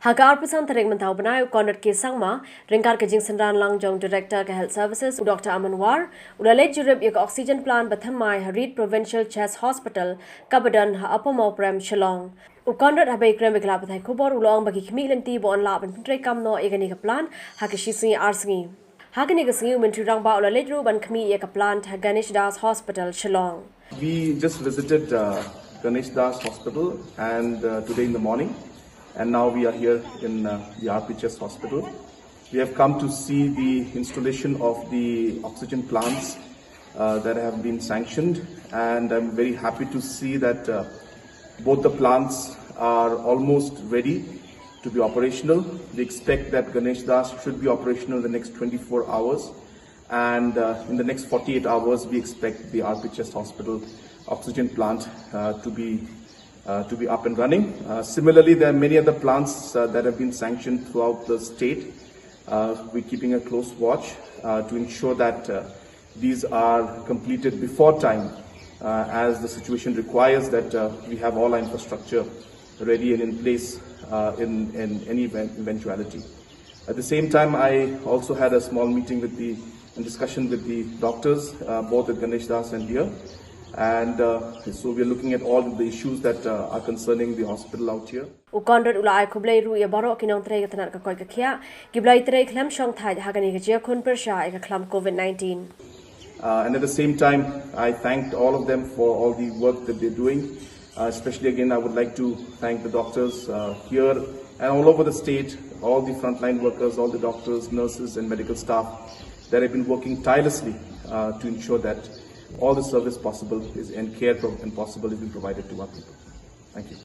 Hagar pesan tereng mentau benai kondat kisang ma ringkar ke jing sendan langjong Director ke Health Services Dr. Amanwar ulalej jurib ya oxygen plant bathamai Harid Provincial Chest Hospital kabadan ha apamau prem Shillong. Ukondat habai krem begla bathai kubor ulong bagi khmi lenti bo on la ban putrai kam no egani ka plant ha ke shisi arsingi. Hagani ka singi mentri rang ba ulalej ru ban khmi ya ka plant ha Ganesh Das Hospital Shillong. We just visited Ganesh Das Hospital and today in the morning. And now we are here in the RPHS hospital. We have come to see the installation of the oxygen plants that have been sanctioned, and I'm very happy to see that both the plants are almost ready to be operational. We expect that Ganesh Das should be operational in the next 24 hours, and in the next 48 hours we expect the RPHS hospital oxygen plant to be up and running. Similarly, there are many other plants that have been sanctioned throughout the state. We're keeping a close watch to ensure that these are completed before time, as the situation requires that we have all our infrastructure ready and in place in any eventuality. At the same time, I also had a small meeting and discussion with the doctors, both at Ganesh Das and here. And so we are looking at all the issues that are concerning the hospital out here. Ukondot ulai kublai ru ya borok kinong trei katanat ka koi ka khia giblai trei khlam shong thai hagani ka jia khun persha ka khlam COVID-19. And at the same time, I thanked all of them for all the work that they're doing. Especially again, I would like to thank the doctors here and all over the state, all the frontline workers, all the doctors, nurses and medical staff that have been working tirelessly to ensure that all the service possible is and care and possible is being provided to our people. Thank you.